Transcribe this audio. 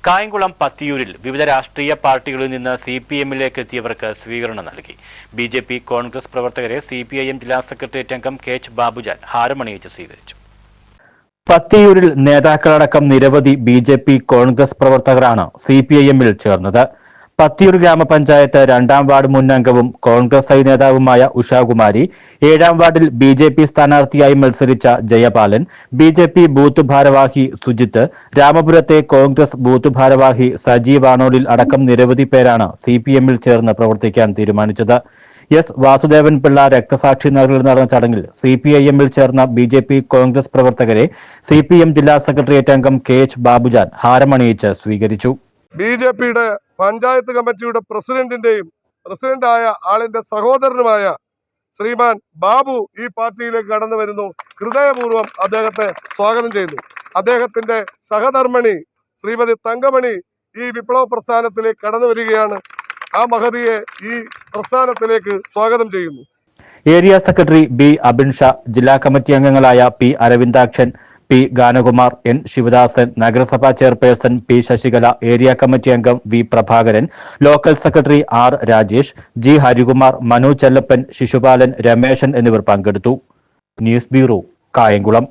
കായംകുളം പത്തിയൂരിൽ വിവിധ രാഷ്ട്രീയ പാർട്ടികളിൽ നിന്ന് CPM-ലേക്ക് എത്തിയവർക്ക് സ്വീകരണം നൽകി. BJP കോൺഗ്രസ് പ്രവർത്തകരെ CPIM ജില്ലാ സെക്രട്ടേറിയറ്റ് അംഗം KH ബാബുജാൻ ഹാരമണിയിച്ച് സ്വീകരിച്ചു. പത്തിയൂരിൽ നേതാക്കളടക്കം നിരവധി BJP കോൺഗ്രസ് പ്രവർത്തകരാണ് CPIM-ൽ ചേർന്നത്. പത്തിയൂർ ഗ്രാമപഞ്ചായത്ത് 2ാം വാർഡ് മുൻ അംഗവും കോൺഗ്രസ് നേതാവുമായ ഉഷാകുമാരി, 7ാം വാർഡിൽ BJP സ്ഥാനാർത്ഥിയായി മത്സരിച്ച ജയപാലൻ, BJP ബൂത്ത് ഭാരവാഹി സുജിത്ത്, രാമപുരത്തെ കോൺഗ്രസ് ബൂത്ത് ഭാരവാഹി സജീവ് ആണോലിൽ അടക്കം നിരവധി പേരാണ് CPM-ൽ ചേർന്ന് പ്രവർത്തിക്കാൻ തീരുമാനിച്ചത്. വാസുദേവൻ പിള്ള രക്തസാക്ഷി നഗറിൽ നടന്ന ചടങ്ങിൽ CPIM-ൽ ചേർന്ന BJP കോൺഗ്രസ് പ്രവർത്തകരെ CPM ജില്ലാ സെക്രട്ടേറിയറ്റ് അംഗം KH ബാബുജാൻ ഹാരമണിയിച്ച് സ്വീകരിച്ചു. BJP-യുടെ പഞ്ചായത്ത് കമ്മിറ്റിയുടെ പ്രസിഡന്റായ ആളിന്റെ സഹോദരനുമായ ശ്രീമാൻ ബാബു ഈ പാർട്ടിയിലേക്ക് കടന്നു വരുന്നു. ഹൃദയപൂർവ്വം അദ്ദേഹത്തെ സ്വാഗതം ചെയ്യുന്നു. അദ്ദേഹത്തിന്റെ സഹധർമ്മിണി ശ്രീമതി തങ്കമണി ഈ വിപ്ലവ പ്രസ്ഥാനത്തിലേക്ക് കടന്നു വരികയാണ്. ആ മഹതിയെ ഈ പ്രസ്ഥാനത്തിലേക്ക് സ്വാഗതം ചെയ്യുന്നു. ഏരിയ സെക്രട്ടറി B അബിൻഷാ, ജില്ലാ കമ്മിറ്റി അംഗങ്ങളായ P Aravindakshan, P Ganakumar, N Sivadasan, നഗരസഭാ chairperson P Sasikala, area committee അംഗം V Prabhakaran, local secretary R Rajesh, G Harikumar, Manu Chellappan, Sisupalan, Rameshan എന്നിവർ പങ്കെടുത്തു. News bureau, Kayamkulam.